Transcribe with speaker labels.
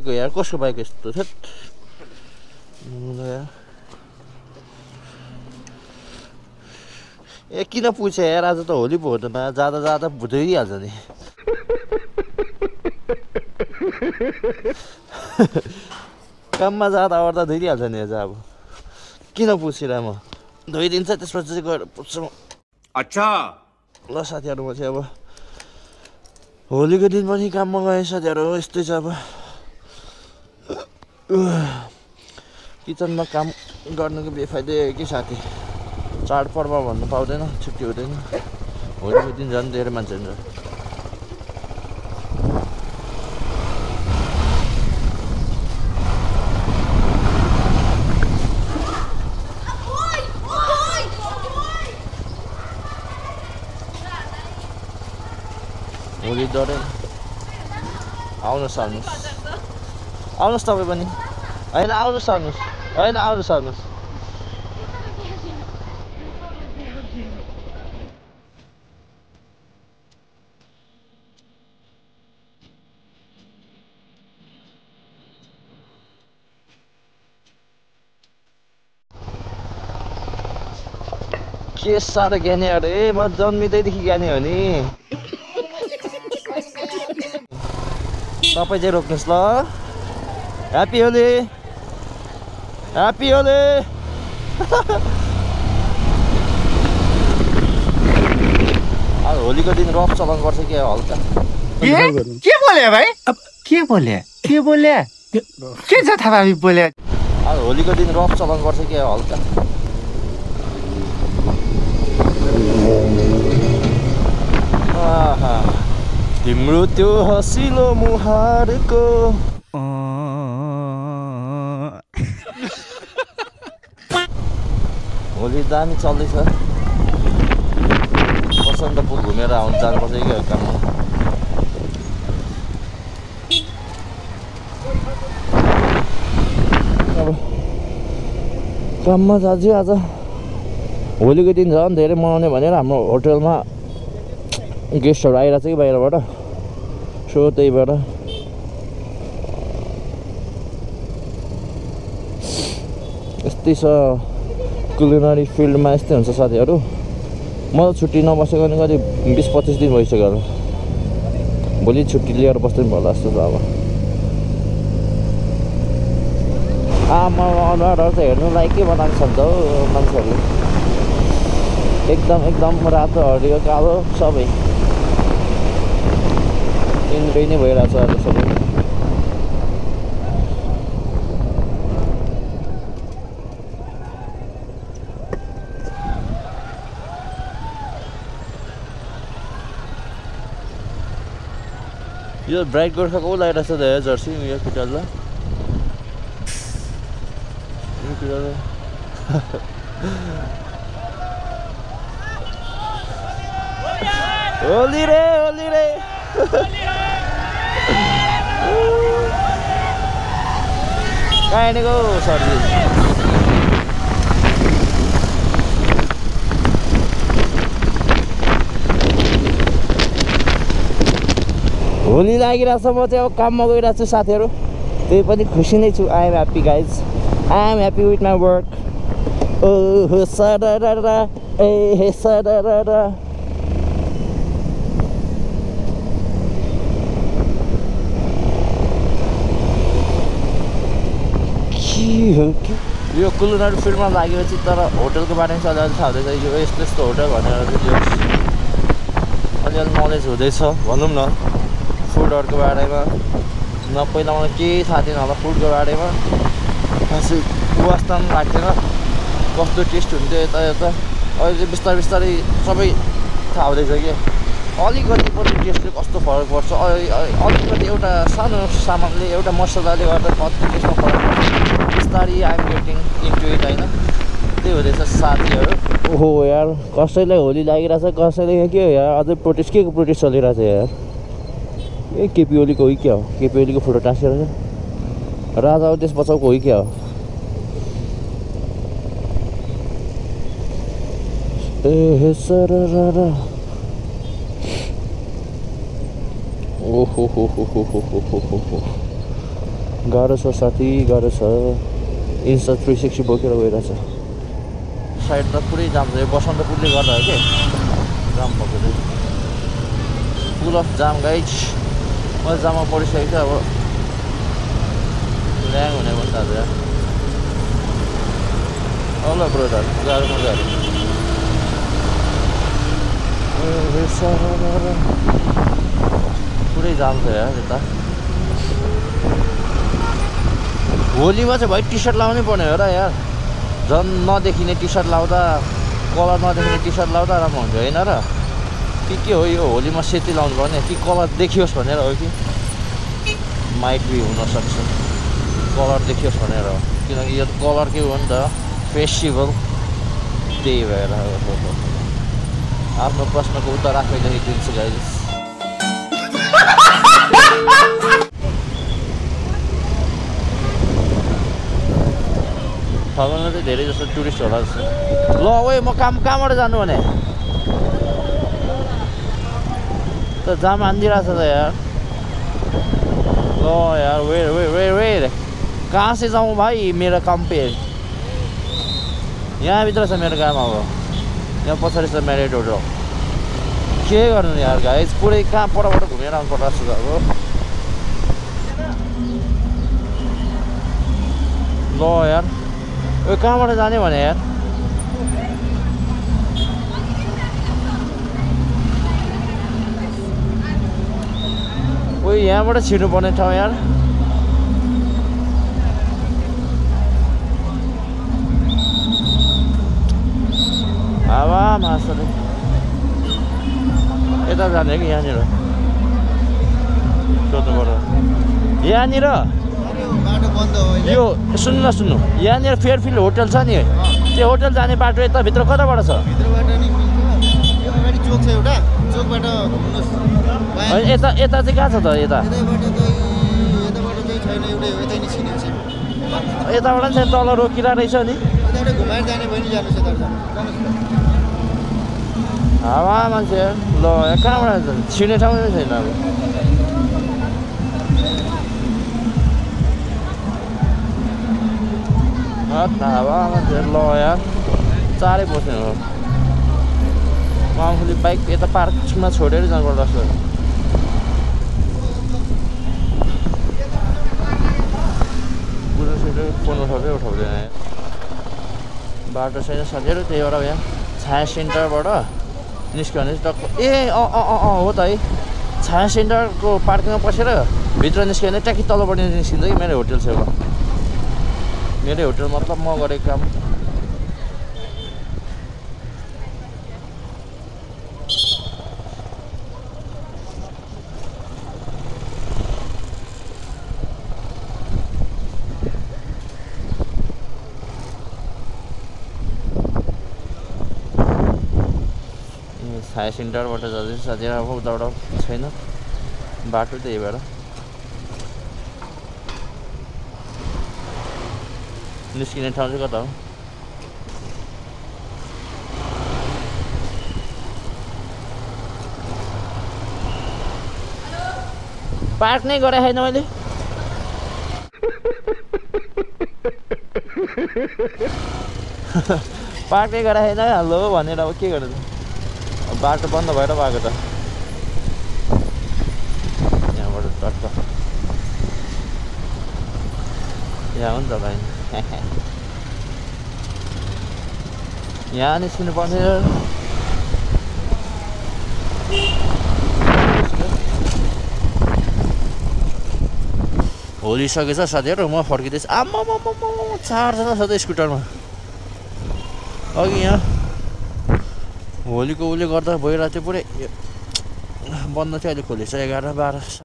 Speaker 1: यार कसको बाइक यस्तो छ ए किन पुछे यार आज त होली पो हो त जाँदा जाँदा भुइहाल्छ नि काममा जाँदा ओर्दा धोइहाल्छ नि आज अब किन पुछिरा म धोइदिन्छ त्यसपछि चाहिँ गएर पुछ्छु
Speaker 2: अच्छा
Speaker 1: ल साथीहरु म चाहिँ अब होलीको दिन पनि काममा गए साथीहरु यस्तै छ अब किचनमा काम गर्नुको बेफाइदै हो कि साथी चाडपर्व भन्नु पाउँदैन छुट्टी हुँदैन होलीको दिन झन् धेरै मान्छे हुन्छ होली डरे आउनुहोस् आउनुहोस् तपाईँ पनि होइन आउनुहोस् के साह्रो ज्ञानी अरे म जन्मिँदैदेखि ज्ञानी हो नि तपाईँ चाहिँ रोक्नुहोस् ल ह्याप्पी होली अब होलीको दिन रफ चलाउनु पर्छ कि हल्का
Speaker 2: के बोले भाइ अब के बोले के जथाभावी बोले
Speaker 1: अब होलीको दिन रफ चलाउनु पर्छ कि हल्का तिम्रो त्यो हसिलो मुहारको होली दामी चल्दैछ बसन्तपुर घुमेर आउनु जानुपर्छ कि काममा अब काममा जान्छु आज होलीको दिन झन् धेरै मनाउने भनेर हाम्रो होटलमा गेस्टहरू आइरहेको छ कि बाहिरबाट सो त्यही भएर यस्तै छ कुलिनरी फिल्डमा यस्तै हुन्छ साथीहरू म त छुट्टी नबसेको नि कति 20-25 दिन भइसक्यो होला भोलि छुट्टी लिएर बस्दै होला जस्तो छ अब आमा अनुहारहरू त हेर्नु लायकै बनाएको छ नि त हौ मान्छेहरूले एकदम रातो हरियो कालो सबै इन्द्रै नै भइरहेछ अहिले सबै यो ब्राइट गोर्खाको लगाइरहेछ त जर्सी यो केटालाई होली रे कहाँ हिँडेको सरजी होली लागिरहेछ म चाहिँ अब काममा गइरहेको छु साथीहरू त्यही पनि खुसी नै छु I am happy guys I am happy with my work ओहो सडा ए सडा यो कुलिनरी फिल्डमा लागेपछि तर होटलको बारेमा चाहिँ अलिअलि थाहा हुँदैछ यो यस्तो होटल भनेर अलिअलि नलेज हुँदैछ भनौँ न फुडहरूको बारेमा पहिला मलाई केही थाहा थिएन होला फुडको बारेमा खासै वास्ता पनि लाग्थेन कस्तो टेस्ट हुन्थ्यो यता अहिले बिस्तारै सबै थाहा हुँदैछ कि अलिकति पनि टेस्टले कस्तो फरक पर्छ अलिकति एउटा सानो सामानले एउटा मसलाले गर्दा कति टेस्टमा फरक पर्छ बिस्तारै आइम गेटिङ इन्टु इट होइन त्यही हुँदैछ साथीहरू ओहो यार कसैलाई होली लागिरहेछ कसैले के हो यार अझै प्रोटेस्ट के को प्रोटेस्ट चलिरहेछ यार ए केपी ओलीको हो क्या हो केपी ओलीको फोटो टाँसिरहेछ राजा देश बचाउको हो क्या हो ए सर ओहो गाह्रो छ साथी, गाह्रो छ। इन्स्टा 360 बोकेर गइरहेछ। साइड त पुरै जाम छ। यो बसन्तपुरले गर्दा हो कि जाम भएको चाहिँ। फुल अफ जाम गाइज। मैले जाममा परिसकेको थियो। अब ल्याङ हुने भयो दाजु यार। ल ब्रदर गाह्रो मजाहरू पुरै जाम छ यार यता। होलीमा चाहिँ भाइ टी सर्ट लाउनै पर्ने हो र यार। झन् नदेखिने टी सर्ट लाउँदा, कलर नदेखिने टी सर्ट लाउँदा राम्रो हुन्छ होइन र? के हो यो होलीमा सेती लाउनु पर्ने कि कलर देखियोस् भनेर हो कि? माइट बी हुनसक्छ कलर देखियोस् भनेर हो, किनकि यो कलर के हो नि त फेस्टिभल, त्यही भएर आफ्नो प्रश्नको उत्तर आफै लेखिदिन्छु गाइस। ठाउँमा चाहिँ धेरै जस्तो टुरिस्ट होला जस्तो। ल ओए म कहाँबाट जानु भने त जाम हानिदिरहेछ त यार। ल यार वेट कहाँ से जाऊँ भाइ मेरो काम पे? यहाँभित्र छ मेरो काम। अब यहाँ पछाडि छ म्यारिड होटल। के गर्नु यार गाइस, पुरै कहाँ परबाट घुमेर आउनु पर्छ जस्तो अब। ल यार ओ कहाँबाट जाने भने यार? ओ यहाँबाट छिर्नु पर्ने ठाउँ यार। हावा मासले यता जाने कि यहाँनिर सोध्नु पर्यो। यहाँनिर यो सुन्नु यहाँनिर फेयरफिल्ड होटल छ नि, त्यो होटल जाने बाटो यताभित्र कताबाट छ? यता चाहिँ कहाँ छ त? यताबाट नि तल रोकिरहेको रहेछ नि। हावा मान्छे ल कहाँबाट छिर्ने ठाउँ नै छैन अब। हावा मान्छे ल यार चारै बस्ने हो। म आफूले बाइक यता पार्कमा छोडेर जानुपर्छ जस्तो। फोन उठाउँदैन बाटो छैन साथीहरू। त्यही भएर यहाँ छाया सेन्टरबाट निस्क्यो भने टक्क ए हो त है। छाया सेन्टरको पार्किङमा पसेर भित्र निस्क्यो भने ट्याक्कै तलबाट निस्किन्छ कि मेरो होटल छेउमा। मेरै होटल मतलब म गरेको काम। छाया सेन्टरबाट जाँदैछ साथीहरू। अब उताबाट छैन बाटो, त्यही भएर निस्किने ठाउँ चाहिँ कता हो? पार्क नै गरे छैन मैले। पार्क नै गरे छैन हेलो भनेर अब के गर्नु? बाटो बन्द भएर भएको त। यहाँबाट टक्क यहाँ हो नि त भाइ। यहाँ निस्किनु पर्ने। होली सकेछ साथीहरू, म फर्किँदैछु। आम्मा 4 जना छ त स्कुटरमा। अघि यहाँ होलीको उसले गर्दा भइरहेको थियो पुरै बन्द थियो, अहिले खोलेछ 11-12